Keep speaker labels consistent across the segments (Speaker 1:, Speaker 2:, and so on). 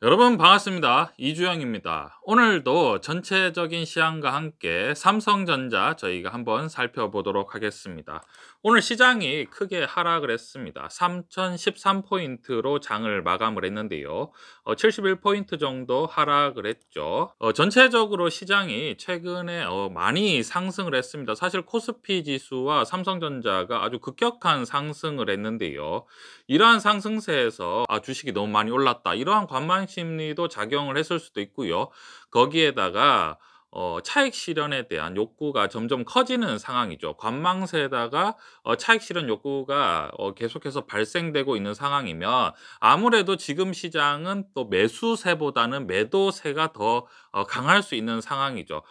Speaker 1: 여러분 반갑습니다. 이주영입니다. 오늘도 전체적인 시황과 함께 삼성전자 저희가 한번 살펴보도록 하겠습니다. 오늘 시장이 크게 하락을 했습니다. 3013포인트로 장을 마감을 했는데요. 71포인트 정도 하락을 했죠. 전체적으로 시장이 최근에 많이 상승을 했습니다. 사실 코스피 지수와 삼성전자가 아주 급격한 상승을 했는데요. 이러한 상승세에서 주식이 너무 많이 올랐다, 이러한 관망 심리도 작용을 했을 수도 있고요. 거기에다가 차익 실현에 대한 욕구가 점점 커지는 상황이죠. 관망세에다가 차익 실현 욕구가 계속해서 발생되고 있는 상황이면 아무래도 지금 시장은 또 매수세보다는 매도세가 더 강할 수 있는 상황이죠.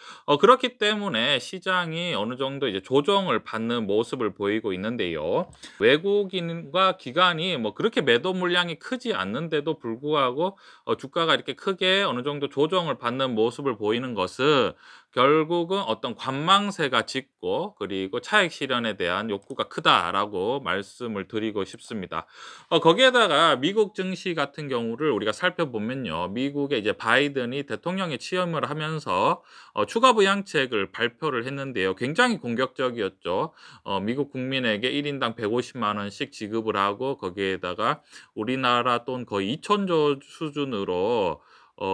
Speaker 1: 그렇기 때문에 시장이 어느 정도 이제 조정을 받는 모습을 보이고 있는데요. 외국인과 기관이 뭐 그렇게 매도 물량이 크지 않는데도 불구하고 주가가 이렇게 크게 어느 정도 조정을 받는 모습을 보이는 것은 결국은 어떤 관망세가 짙고 그리고 차익 실현에 대한 욕구가 크다라고 말씀을 드리고 싶습니다. 거기에다가 미국 증시 같은 경우를 우리가 살펴보면요. 미국의 이제 바이든이 대통령에 취임을 하면서 추가 부양책을 발표를 했는데요. 굉장히 공격적이었죠. 미국 국민에게 1인당 150만 원씩 지급을 하고 거기에다가 우리나라 돈 거의 2천조 수준으로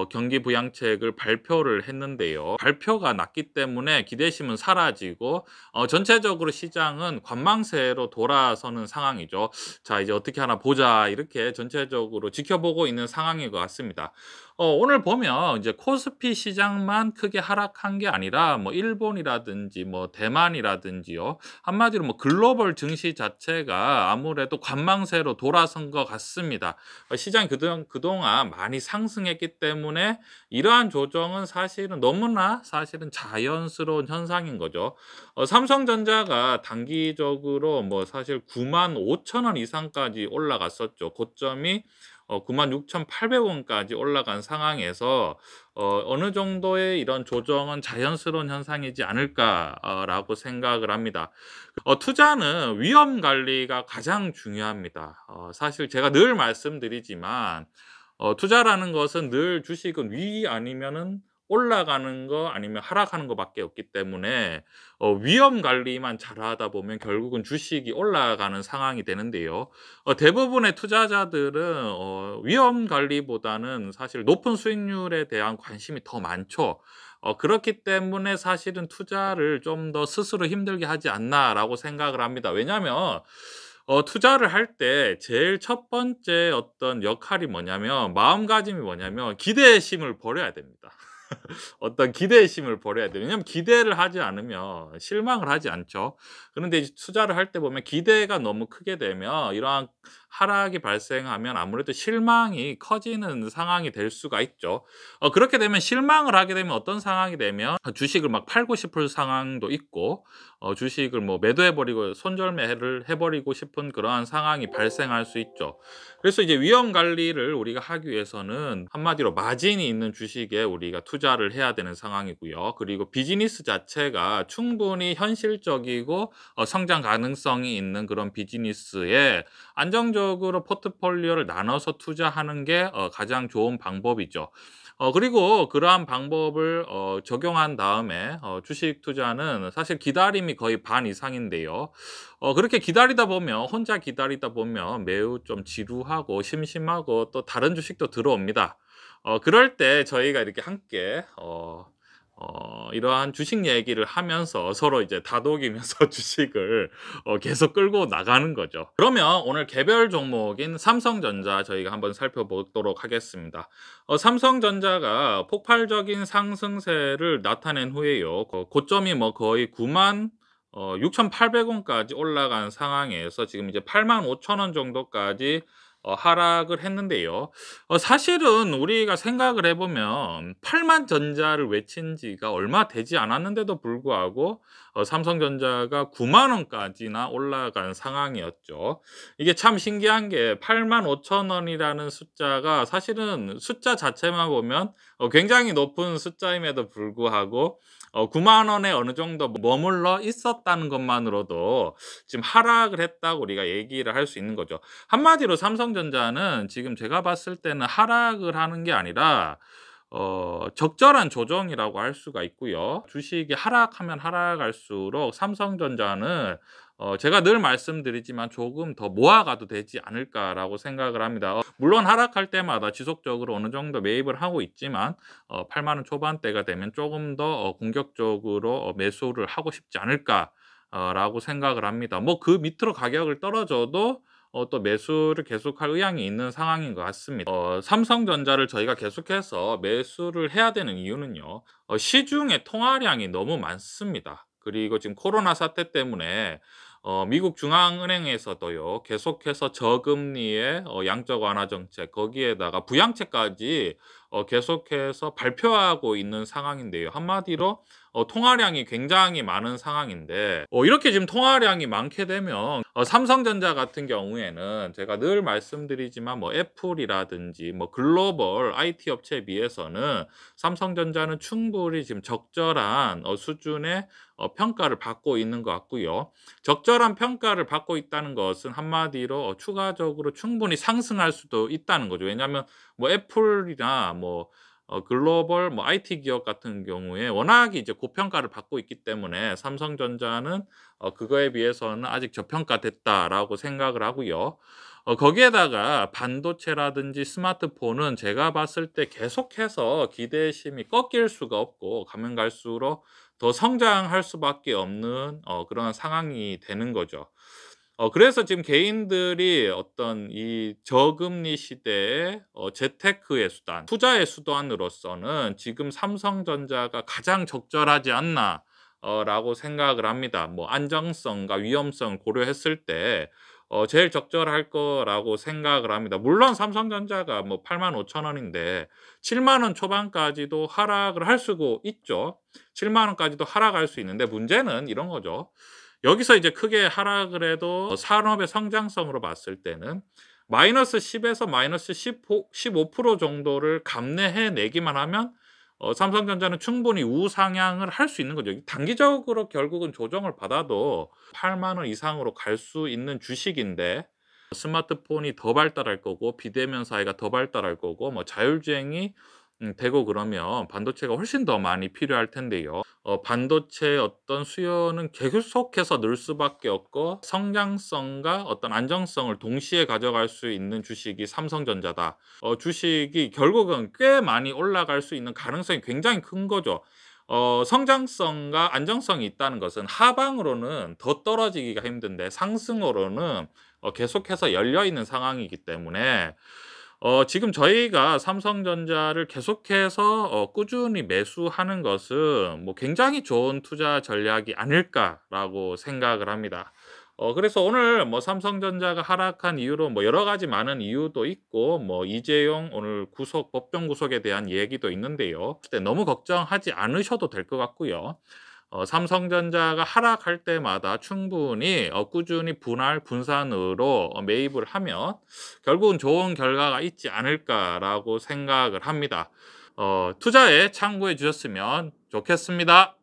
Speaker 1: 경기 부양책을 발표를 했는데요. 발표가 났기 때문에 기대심은 사라지고 전체적으로 시장은 관망세로 돌아서는 상황이죠. 자, 이제 어떻게 하나 보자, 이렇게 전체적으로 지켜보고 있는 상황인 것 같습니다. 오늘 보면 이제 코스피 시장만 크게 하락한 게 아니라 뭐 일본이라든지 뭐 대만이라든지요. 한마디로 뭐 글로벌 증시 자체가 아무래도 관망세로 돌아선 것 같습니다. 시장이 그동안 많이 상승했기 때문에 이러한 조정은 사실은 너무나 사실은 자연스러운 현상인 거죠. 삼성전자가 단기적으로 뭐 사실 9만 5천 원 이상까지 올라갔었죠. 고점이 96,800원까지 올라간 상황에서 어느 정도의 이런 조정은 자연스러운 현상이지 않을까라고 생각을 합니다. 투자는 위험 관리가 가장 중요합니다. 사실 제가 늘 말씀드리지만 투자라는 것은 늘 주식은 위 아니면은 올라가는 거 아니면 하락하는 거밖에 없기 때문에 위험 관리만 잘하다 보면 결국은 주식이 올라가는 상황이 되는데요. 대부분의 투자자들은 위험 관리보다는 사실 높은 수익률에 대한 관심이 더 많죠. 그렇기 때문에 사실은 '투자를 좀 더 스스로 힘들게 하지 않나.'라고 생각을 합니다. 왜냐하면 투자를 할 때 제일 첫 번째 어떤 역할이 뭐냐면, 마음가짐이 뭐냐면 기대심을 버려야 됩니다. 어떤 기대심을 버려야 돼요. 왜냐하면 기대를 하지 않으면 실망을 하지 않죠. 그런데 이제 투자를 할 때 보면 기대가 너무 크게 되면 이러한 하락이 발생하면 아무래도 실망이 커지는 상황이 될 수가 있죠. 그렇게 되면 실망을 하게 되면 어떤 상황이 되면 주식을 막 팔고 싶을 상황도 있고 주식을 뭐 매도해 버리고 손절매를 해 버리고 싶은 그러한 상황이 발생할 수 있죠. 그래서 이제 위험 관리를 우리가 하기 위해서는 한마디로 마진이 있는 주식에 우리가 투자를 해야 되는 상황이고요. 그리고 비즈니스 자체가 충분히 현실적이고 성장 가능성이 있는 그런 비즈니스에 안정적으로 포트폴리오를 나눠서 투자하는 게 가장 좋은 방법이죠. 그리고 그러한 방법을 적용한 다음에 주식 투자는 사실 기다림이 거의 반 이상인데요. 그렇게 기다리다 보면, 혼자 기다리다 보면 매우 좀 지루하고 심심하고 또 다른 주식도 들어옵니다. 그럴 때 저희가 이렇게 함께 이러한 주식 얘기를 하면서 서로 이제 다독이면서 주식을 계속 끌고 나가는 거죠. 그러면 오늘 개별 종목인 삼성전자 저희가 한번 살펴보도록 하겠습니다. 삼성전자가 폭발적인 상승세를 나타낸 후에요. 고점이 뭐 거의 9만 6,800원까지 올라간 상황에서 지금 이제 8만 5천 원 정도까지 하락을 했는데요. 사실은 우리가 생각을 해 보면 8만 전자를 외친 지가 얼마 되지 않았는데도 불구하고 삼성전자가 9만 원까지나 올라간 상황이었죠. 이게 참 신기한 게 8만 5천 원이라는 숫자가 사실은 숫자 자체만 보면 굉장히 높은 숫자임에도 불구하고 9만 원에 어느 정도 머물러 있었다는 것만으로도 지금 하락을 했다고 우리가 얘기를 할 수 있는 거죠. 한마디로 삼성전자는 지금 제가 봤을 때는 하락을 하는 게 아니라 적절한 조정이라고 할 수가 있고요. 주식이 하락하면 하락할수록 삼성전자는 제가 늘 말씀드리지만 '조금 더 모아가도 되지 않을까.'라고 생각을 합니다. 물론 하락할 때마다 지속적으로 어느 정도 매입을 하고 있지만 8만 원 초반대가 되면 조금 더 공격적으로 매수를 하고 싶지 않을까 라고 생각을 합니다. 뭐 그 밑으로 가격을 떨어져도 또 매수를 계속할 의향이 있는 상황인 것 같습니다. 삼성전자를 저희가 계속해서 매수를 해야 되는 이유는요. 시중에 통화량이 너무 많습니다. 그리고 지금 코로나 사태 때문에 미국 중앙은행에서도요. 계속해서 저금리의 양적 완화 정책 거기에다가 부양책까지 계속해서 발표하고 있는 상황인데요. 한마디로 통화량이 굉장히 많은 상황인데 이렇게 지금 통화량이 많게 되면 삼성전자 같은 경우에는 제가 늘 말씀드리지만 뭐 애플이라든지 뭐 글로벌 IT 업체에 비해서는 삼성전자는 충분히 지금 적절한 수준의 평가를 받고 있는 것 같고요. 적절한 평가를 받고 있다는 것은 한마디로 추가적으로 충분히 상승할 수도 있다는 거죠. 왜냐하면 뭐 애플이나 뭐 글로벌 뭐 IT 기업 같은 경우에 워낙에 이제 고평가를 받고 있기 때문에 삼성전자는 그거에 비해서는 아직 저평가됐다라고 생각을 하고요. 거기에다가 반도체라든지 스마트폰은 제가 봤을 때 계속해서 기대심이 꺾일 수가 없고 가면 갈수록 더 성장할 수밖에 없는 그런 상황이 되는 거죠. 그래서 지금 개인들이 어떤 이 저금리 시대에 재테크의 수단, 투자의 수단으로서는 지금 삼성전자가 가장 적절하지 않나 라고 생각을 합니다. 뭐 안정성과 위험성을 고려했을 때 제일 적절할 거라고 생각을 합니다. 물론 삼성전자가 뭐 85,000 원인데 7만 원 초반까지도 하락을 할 수도 있죠. 7만 원까지도 하락할 수 있는데 문제는 이런 거죠. 여기서 이제 크게 하락을 해도 산업의 성장성으로 봤을 때는 마이너스 10에서 마이너스 15% 정도를 감내해 내기만 하면 삼성전자는 충분히 우상향을 할 수 있는 거죠. 단기적으로 결국은 조정을 받아도 8만 원 이상으로 갈 수 있는 주식인데 스마트폰이 더 발달할 거고 비대면 사회가 더 발달할 거고 뭐 자율주행이 되고 그러면 반도체가 훨씬 더 많이 필요할 텐데요. 반도체의 어떤 수요는 계속해서 늘 수밖에 없고 성장성과 어떤 안정성을 동시에 가져갈 수 있는 주식이 삼성전자다. 주식이 결국은 꽤 많이 올라갈 수 있는 가능성이 굉장히 큰 거죠. 성장성과 안정성이 있다는 것은 하방으로는 더 떨어지기가 힘든데 상승으로는 계속해서 열려 있는 상황이기 때문에 지금 저희가 삼성전자를 계속해서 꾸준히 매수하는 것은 뭐 '굉장히 좋은 투자 전략이 아닐까.'라고 생각을 합니다. 그래서 오늘 뭐 삼성전자가 하락한 이유로 뭐 여러 가지 많은 이유도 있고 뭐 이재용 오늘 구속 법정 구속에 대한 얘기도 있는데요. 너무 걱정하지 않으셔도 될 것 같고요. 삼성전자가 하락할 때마다 충분히 꾸준히 분할 분산으로 매입을 하면 결국은 좋은 결과가 있지 않을까라고 생각을 합니다. 투자에 참고해 주셨으면 좋겠습니다.